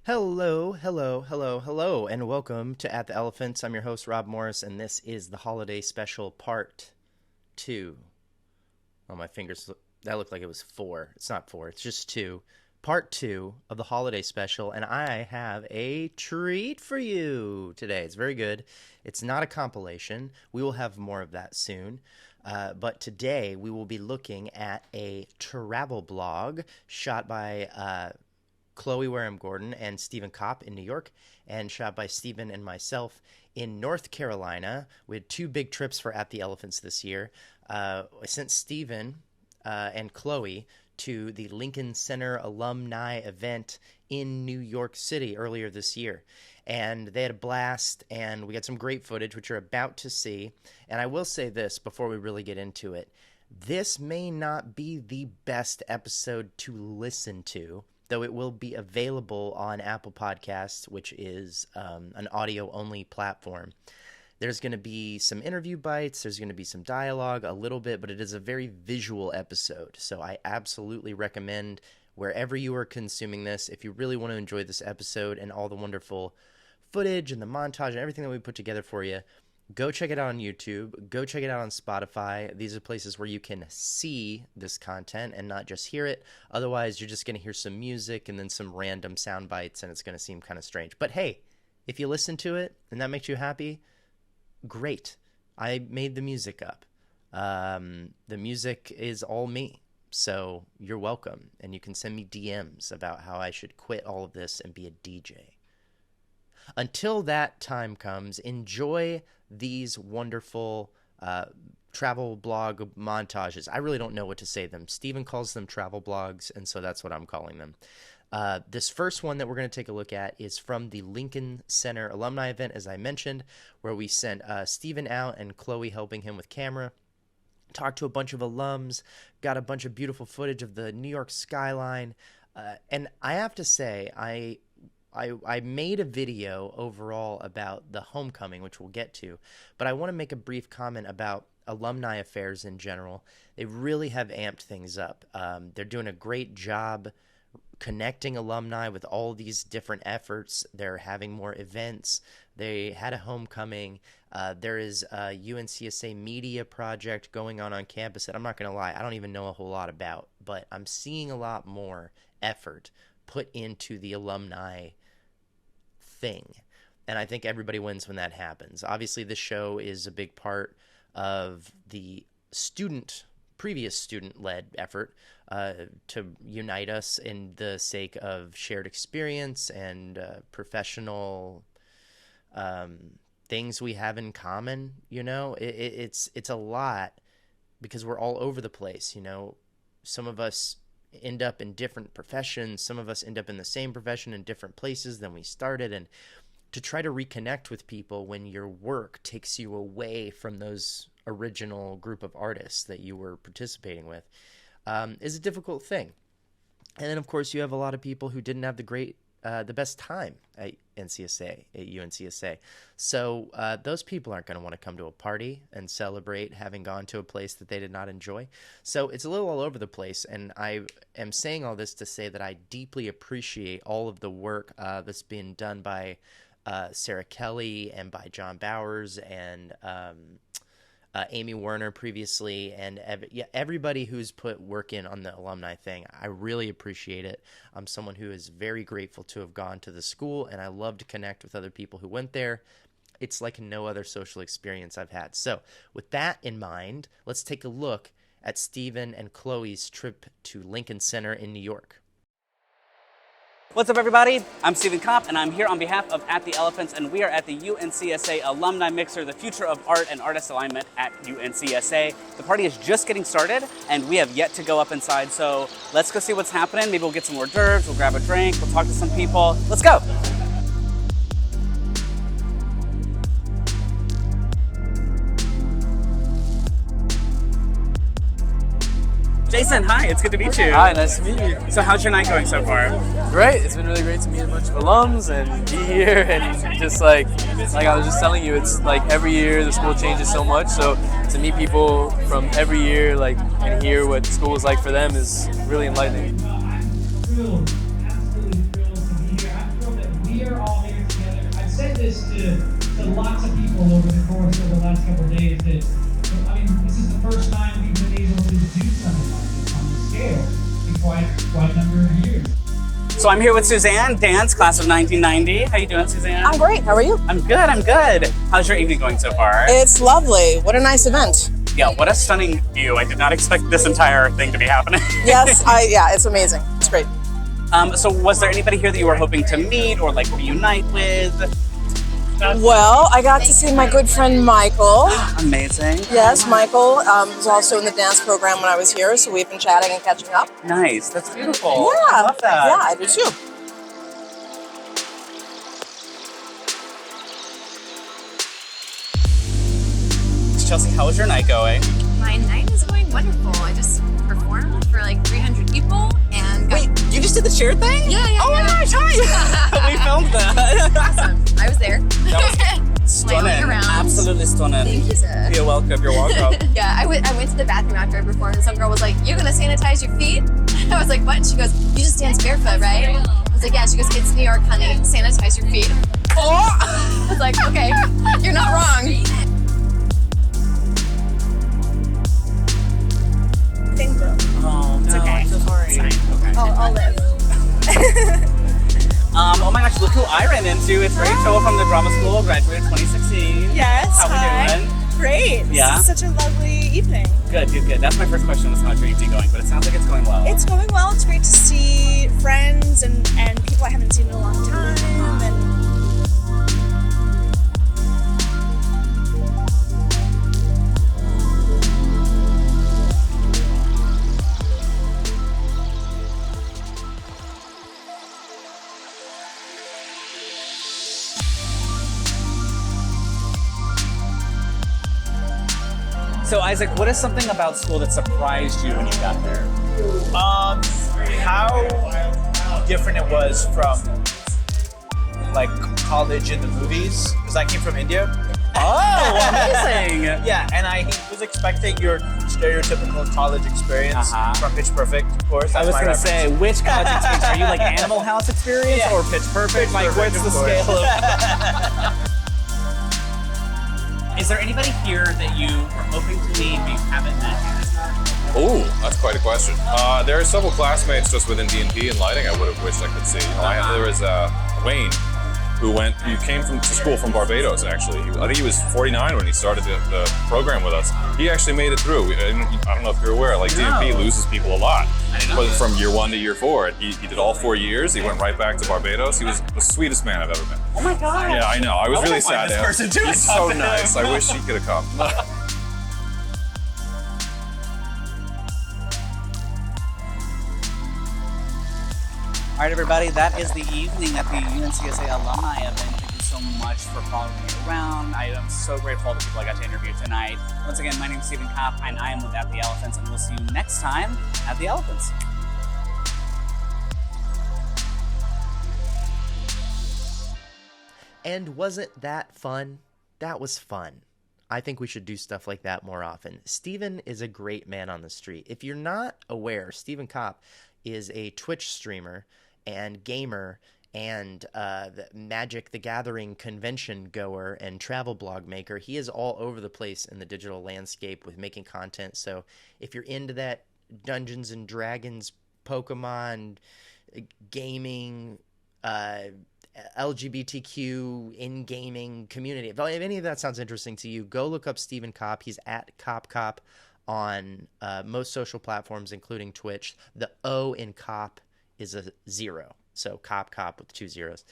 Hello, hello, hello, hello, and welcome to At the Elephants. I'm your host, Rob Morris, and this is the holiday special part 2. Oh, my fingers, that looked like it was 4. It's not 4, it's just 2. Part 2 of the holiday special, and I have a treat for you today. It's very good. It's not a compilation. We will have more of that soon. But today we will be looking at a travel blog shot by Chloe Wareham Gordon and Stephen Kopp in New York, and shot by Stephen and myself in North Carolina. We had 2 big trips for At the Elephants this year. I sent Stephen and Chloe to the Lincoln Center alumni event in New York City earlier this year. And they had a blast, and we got some great footage, which you're about to see. And I will say this before we really get into it. This may not be the best episode to listen to, though it will be available on Apple Podcasts, which is an audio-only platform. There's going to be some interview bites, there's going to be some dialogue, a little bit, but it is a very visual episode. So I absolutely recommend, wherever you are consuming this, if you really want to enjoy this episode and all the wonderful footage and the montage and everything that we put together for you, go check it out on YouTube. Go check it out on Spotify. These are places where you can see this content and not just hear it. Otherwise, you're just going to hear some music and then some random sound bites, and it's going to seem kind of strange. But hey, if you listen to it and that makes you happy, great. I made the music up. The music is all me. So you're welcome. And you can send me DMs about how I should quit all of this and be a DJ. Until that time comes, enjoy these wonderful travel blog montages. I really don't know what to say them. Stephen calls them travel blogs, and so that's what I'm calling them. This first one that we're going to take a look at is from the Lincoln Center alumni event, as I mentioned, where we sent Stephen out and Chloe helping him with camera. Talked to a bunch of alums, got a bunch of beautiful footage of the New York skyline. And I have to say, I made a video overall about the homecoming, which we'll get to, but I want to make a brief comment about alumni affairs in general. They really have amped things up. They're doing a great job connecting alumni with all these different efforts. They're having more events. They had a homecoming. There is a UNCSA media project going on campus that I'm not going to lie, I don't even know a whole lot about, but I'm seeing a lot more effort put into the alumni thing, and I think everybody wins when that happens. Obviously, this show is a big part of the previous student-led effort to unite us in the sake of shared experience and professional things we have in common. You know, it's a lot because we're all over the place. You know, some of us end up in different professions. Some of us end up in the same profession in different places than we started. And to try to reconnect with people when your work takes you away from those original group of artists that you were participating with is a difficult thing. And then, of course, you have a lot of people who didn't have the best time at UNCSA. So those people aren't going to want to come to a party and celebrate having gone to a place that they did not enjoy. So it's a little all over the place, and I am saying all this to say that I deeply appreciate all of the work that's been done by Sarah Kelly and by John Bowers and Amy Werner previously, and everybody who's put work in on the alumni thing. I really appreciate it. I'm someone who is very grateful to have gone to the school, and I love to connect with other people who went there. It's like no other social experience I've had. So with that in mind, let's take a look at Stephen and Chloe's trip to Lincoln Center in New York. What's up, everybody? I'm Stephen Kopp, and I'm here on behalf of At the Elephants, and we are at the UNCSA Alumni Mixer, the future of art and artist alignment at UNCSA. The party is just getting started, and we have yet to go up inside, so let's go see what's happening. Maybe we'll get some hors d'oeuvres, we'll grab a drink, we'll talk to some people. Let's go! Jason, hi, it's good to meet you. Hi, nice to meet you. So how's your night going so far? Great, it's been really great to meet a bunch of alums and be here and just like I was just telling you, it's like every year the school changes so much, so to meet people from every year like and hear what school is like for them is really enlightening. this to lots of people over the course of the last couple of days that, I mean, this is the first time we've been able to do something like this on the scale in quite a number of years. So I'm here with Suzanne, dance class of 1990. How you doing, Suzanne? I'm great. How are you? I'm good. How's your evening going so far? It's lovely. What a nice event. Yeah, what a stunning view. I did not expect this entire thing to be happening. Yes, yeah, it's amazing. It's great. So was there anybody here that you were hoping to meet or like reunite with? Well, I got to see my good friend Michael. Amazing. Yes, Michael was also in the dance program when I was here, so we've been chatting and catching up. Nice. That's beautiful. Yeah, I love that. Yeah, I do too. Chelsea, how was your night going? My night is going wonderful. I just performed for like 300 people and got... Wait, you just did the cheer thing? Yeah. Oh my gosh, hi! We filmed that. Awesome. I was there. That was stunning. Flailing around. Absolutely stunning. Thank you, sir. You're welcome. You're welcome. Yeah, I went to the bathroom after I performed and some girl was like, "You gonna sanitize your feet?" I was like, "What?" And she goes, "You just dance barefoot, right?" I was like, "Yeah." She goes, "It's New York, honey. Sanitize your feet." Oh! I was like, "Okay, you're not wrong." Oh, it's okay. I'm so sorry. It's fine. Okay. I'll live. Oh my gosh, look who I ran into. It's Rachel from the drama school, graduated 2016. Yes, How hi. we doing? Great. Yeah? This is such a lovely evening. Good. That's my first question was how's your evening going, but it sounds like it's going well. It's going well. It's great to see friends and people I haven't seen in a long time. And So Isaac, what is something about school that surprised you when you got there? How different it was from like college in the movies, because I came from India. Oh, amazing! Yeah, and I was expecting your stereotypical college experience from Pitch Perfect, of course. I That's was my going to reference. say, which college experience? Are you like Animal House experience or Pitch Perfect? Like, Perfect, what's the of course. scale of... Is there anybody here that you were hoping to meet but you haven't met yet? Oh, that's quite a question. There are several classmates just within D&P and lighting I would have wished I could see. There was Wayne, who came to school from Barbados, actually. I think he was 49 when he started the program with us. He actually made it through. I don't know if you're aware, like D&P loses people a lot. But from year 1 to year 4, he did all 4 years. He went right back to Barbados. He was the sweetest man I've ever met. Oh my God! Yeah, I know. I was really find sad. this person too. He's so nice. I wish he could have come. All right, everybody, that is the evening at the UNCSA alumni event. Thank you so much for following me around. I am so grateful to the people I got to interview tonight. Once again, my name is Stephen Kopp, and I am with AtE Elephants, and we'll see you next time at the Elephants. And wasn't that fun? That was fun. I think we should do stuff like that more often. Steven is a great man on the street. If you're not aware, Stephen Kopp is a Twitch streamer and gamer and the Magic the Gathering convention goer and travel blog maker. He is all over the place in the digital landscape with making content. So if you're into that Dungeons and Dragons, Pokemon, gaming, LGBTQ in gaming community, if any of that sounds interesting to you, go look up Stephen Kopp. He's at CoppCopp on most social platforms, including Twitch. The O in Kopp is a 0, so Kopp with 2 zeros.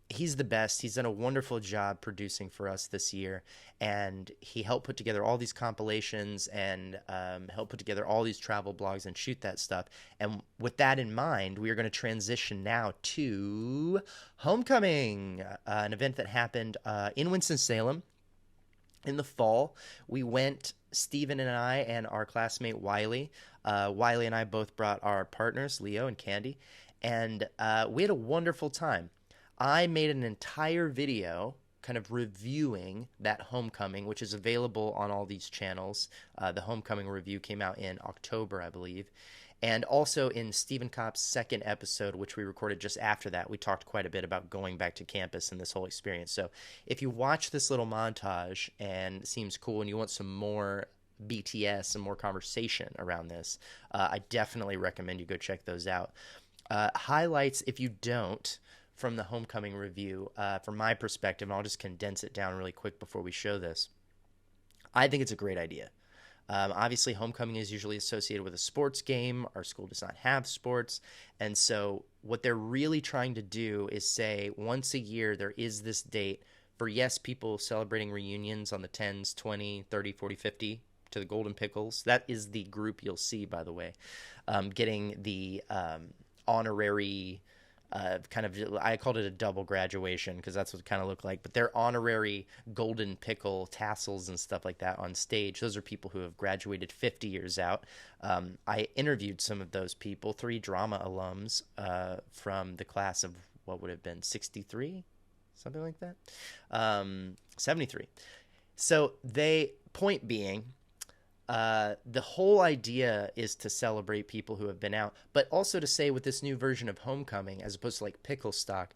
He's the best. He's done a wonderful job producing for us this year, and he helped put together all these compilations and helped put together all these travel blogs and shoot that stuff. And with that in mind, we are going to transition now to Homecoming, an event that happened in Winston-Salem in the fall. We went, Steven and I and our classmate Wiley. Wiley and I both brought our partners, Leo and Candy, and we had a wonderful time. I made an entire video kind of reviewing that Homecoming, which is available on all these channels. The Homecoming review came out in October, I believe. And also in Stephen Kopp's second episode, which we recorded just after that, we talked quite a bit about going back to campus and this whole experience. So if you watch this little montage and it seems cool and you want some more BTS and more conversation around this, I definitely recommend you go check those out. Highlights, if you don't, from the Homecoming review, from my perspective, and I'll just condense it down really quick before we show this. I think it's a great idea. Obviously, homecoming is usually associated with a sports game. Our school does not have sports. And so what they're really trying to do is say once a year there is this date for, yes, people celebrating reunions on the 10s, 20, 30, 40, 50 to the Golden Pickles. That is the group you'll see, by the way, getting the honorary kind of, I called it a double graduation because that's what it kind of looked like, but they're honorary golden pickle tassels and stuff like that on stage. Those are people who have graduated 50 years out. I interviewed some of those people, 3 drama alums from the class of what would have been 63, something like that, 73. So point being, the whole idea is to celebrate people who have been out, but also to say with this new version of homecoming, as opposed to like pickle stock,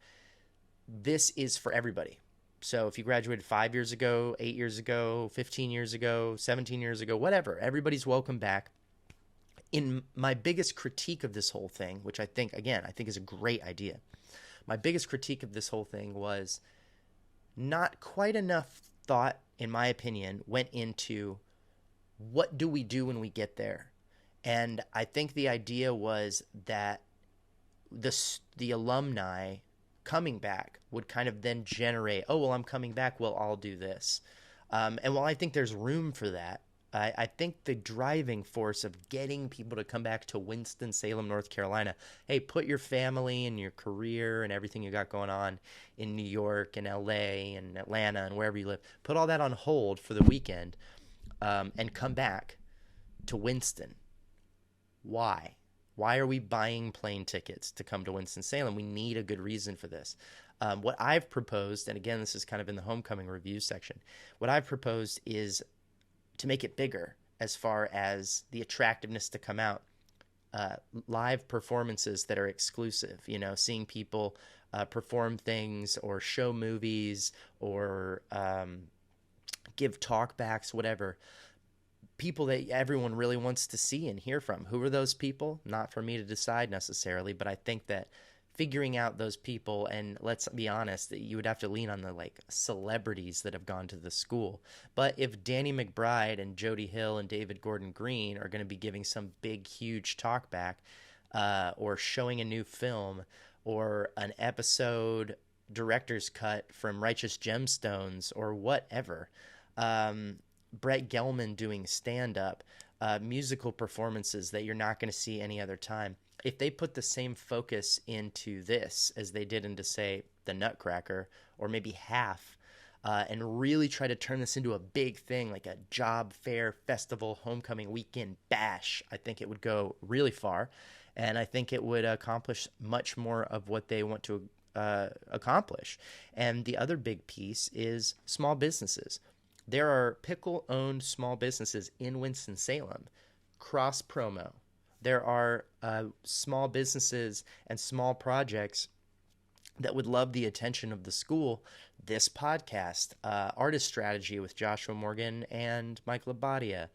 this is for everybody. So if you graduated 5 years ago, 8 years ago, 15 years ago, 17 years ago, whatever, everybody's welcome back. In my biggest critique of this whole thing, which I think is a great idea. My biggest critique of this whole thing was not quite enough thought, in my opinion, went into what do we do when we get there? And I think the idea was that the alumni coming back would kind of then generate, oh, well, I'm coming back, well, I'll do this. And while I think there's room for that, I think the driving force of getting people to come back to Winston-Salem, North Carolina, hey, put your family and your career and everything you got going on in New York and LA and Atlanta and wherever you live, put all that on hold for the weekend. And come back to Winston. Why? Why are we buying plane tickets to come to Winston-Salem? We need a good reason for this. What I've proposed, and again, this is kind of in the homecoming review section, what I've proposed is to make it bigger as far as the attractiveness to come out. Live performances that are exclusive, seeing people perform things or show movies or give talkbacks, whatever. People that everyone really wants to see and hear from. Who are those people? Not for me to decide necessarily, but I think that figuring out those people, and let's be honest, you would have to lean on the celebrities that have gone to the school. But if Danny McBride and Jody Hill and David Gordon Green are going to be giving some big, huge talkback, or showing a new film, or an episode director's cut from Righteous Gemstones, or whatever, Brett Gelman doing stand-up, musical performances that you're not going to see any other time. If they put the same focus into this as they did into, say, the Nutcracker, or maybe half, and really try to turn this into a big thing, like a job fair, festival, homecoming weekend bash, I think it would go really far, and I think it would accomplish much more of what they want to accomplish. And the other big piece is small businesses. There are pickle-owned small businesses in Winston-Salem, cross-promo. There are small businesses and small projects that would love the attention of the school. This podcast, Artist Strategy with Joshua Morgan and Mike Labadia.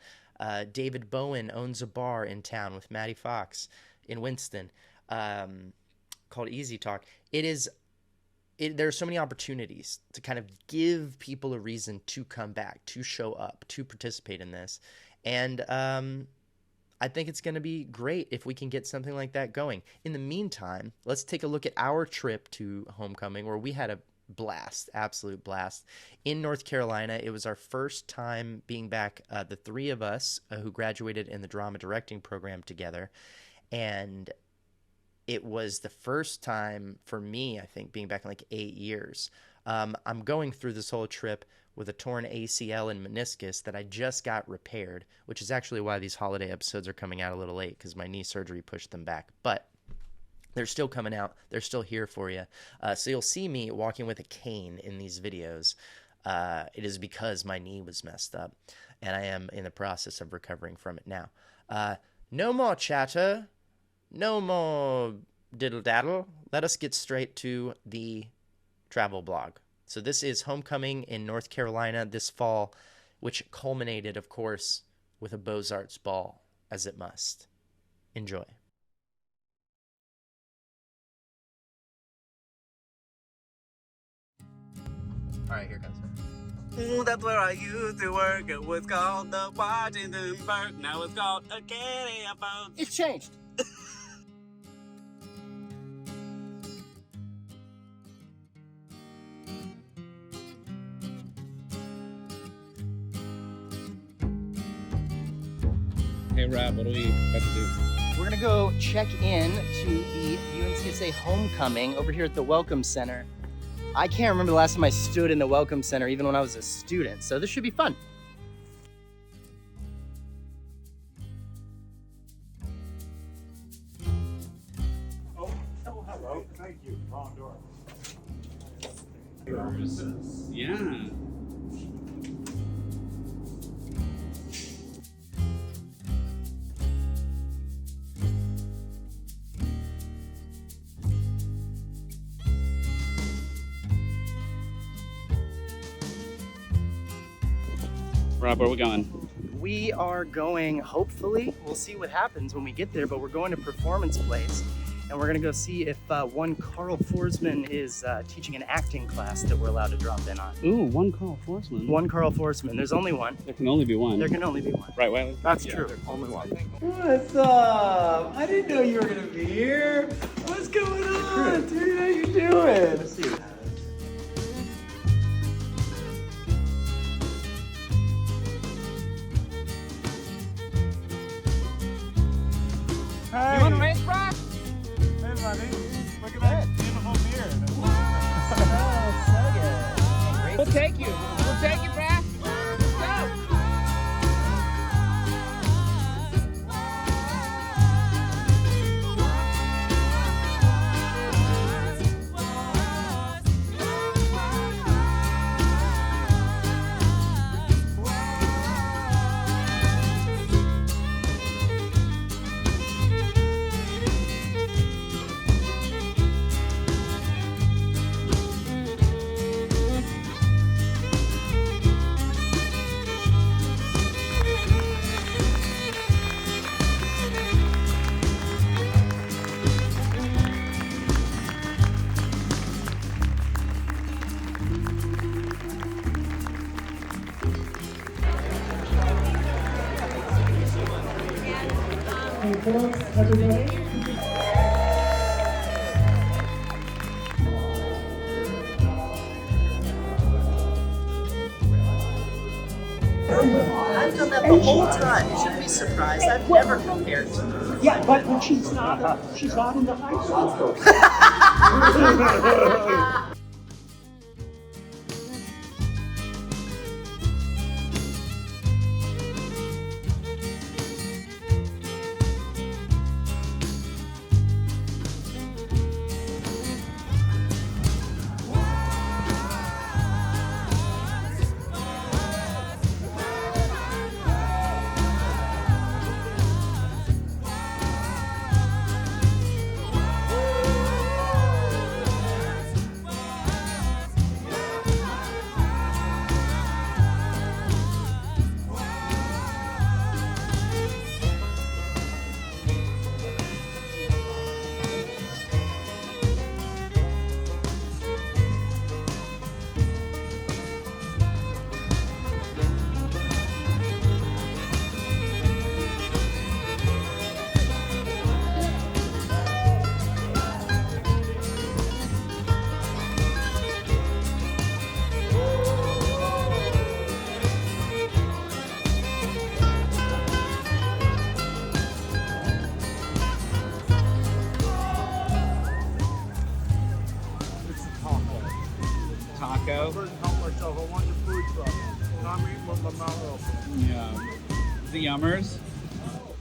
David Bowen owns a bar in town with Maddie Fox in Winston, called Easy Talk. There are so many opportunities to kind of give people a reason to come back, to show up, to participate in this. And I think it's going to be great if we can get something like that going. In the meantime, let's take a look at our trip to homecoming, where we had a blast, absolute blast. In North Carolina, it was our first time being back, the 3 of us who graduated in the drama directing program together. And it was the first time for me, I think, being back in 8 years. I'm going through this whole trip with a torn ACL and meniscus that I just got repaired, which is actually why these holiday episodes are coming out a little late, because my knee surgery pushed them back. But they're still coming out. They're still here for you. So you'll see me walking with a cane in these videos. It is because my knee was messed up, and I am in the process of recovering from it now. No more chatter. no more diddle daddle. Let us get straight to the travel blog. So this is homecoming in North Carolina this fall, which culminated, of course, with a Beaux-Arts ball, as it must. Enjoy. All right, here goes. Ooh, that's where I used to work. It was called the Washington Park. Now it's called Academy of Boats. It's changed. Hey, Rob, what are we about to do? We're going to go check in to the UNCSA homecoming over here at the Welcome Center. I can't remember the last time I stood in the Welcome Center, even when I was a student, so this should be fun. Oh, hello. Thank you. Wrong door. Yeah. Rob, where are we going? We are going, hopefully, we'll see what happens when we get there, but we're going to Performance Place, and we're going to go see if one Carl Forsman is teaching an acting class that we're allowed to drop in on. Ooh, one Carl Forsman. One Carl Forsman. There's only one. There can only be one. There can only be one. Right, Wiley? That's true. Only one. What's up? I didn't know you were gonna be here. What's going on, dude? How you doing? Let's see what happens. Hey. You want to race, Brock? Hey, buddy. Look at that beautiful beard. We'll take you. We'll take it back. Let's go. I've done that the whole time. You shouldn't be surprised. I've never compared to her. Yeah, but she's not in the high school. Taco? Help myself. I want the food truck. I'm eating with my mouth open. Yeah. Is it Yummers?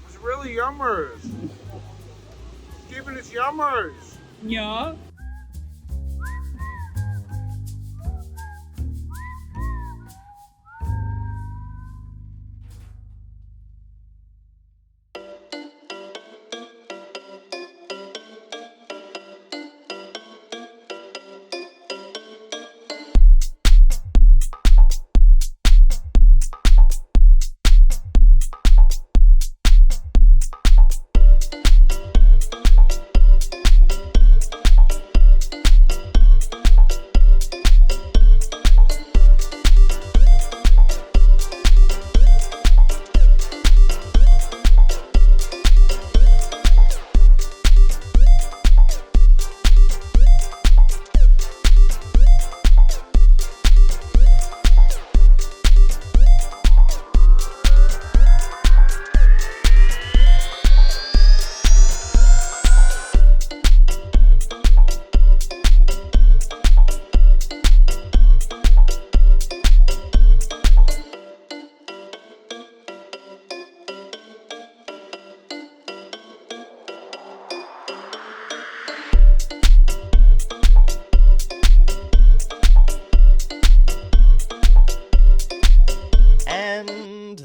It's really yummers. Stephen, it's yummers. Yeah.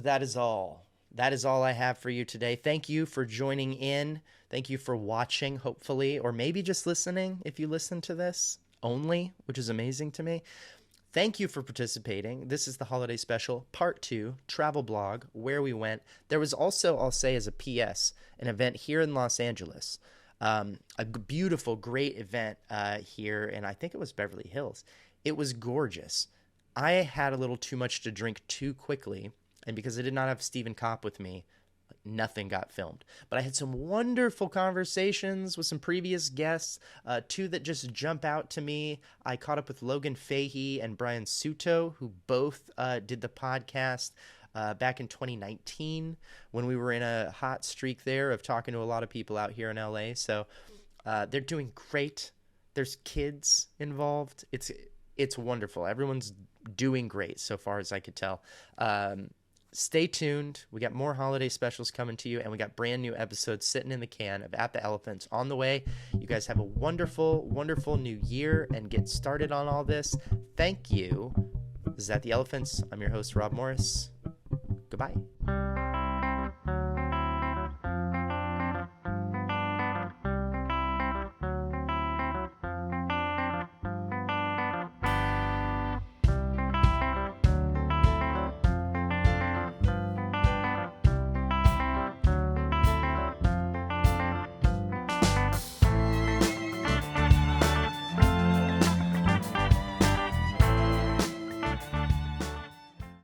that is all. That is all I have for you today. Thank you for joining in. Thank you for watching, hopefully, or maybe just listening if you listen to this only, which is amazing to me. Thank you for participating. This is the holiday special, part 2, travel blog, where we went. There was also, I'll say as a PS, an event here in Los Angeles. A beautiful, great event here, and I think it was Beverly Hills. It was gorgeous. I had a little too much to drink too quickly, and because I did not have Stephen Kopp with me, nothing got filmed. But I had some wonderful conversations with some previous guests, 2 that just jump out to me. I caught up with Logan Fahey and Brian Suto, who both did the podcast back in 2019 when we were in a hot streak there of talking to a lot of people out here in LA. So they're doing great. There's kids involved. It's wonderful. Everyone's doing great so far as I could tell. Stay tuned. We got more holiday specials coming to you, and we got brand new episodes sitting in the can of At the Elephants on the way. You guys have a wonderful, wonderful new year and get started on all this. Thank you. This is At the Elephants. I'm your host, Rob Morris. Goodbye.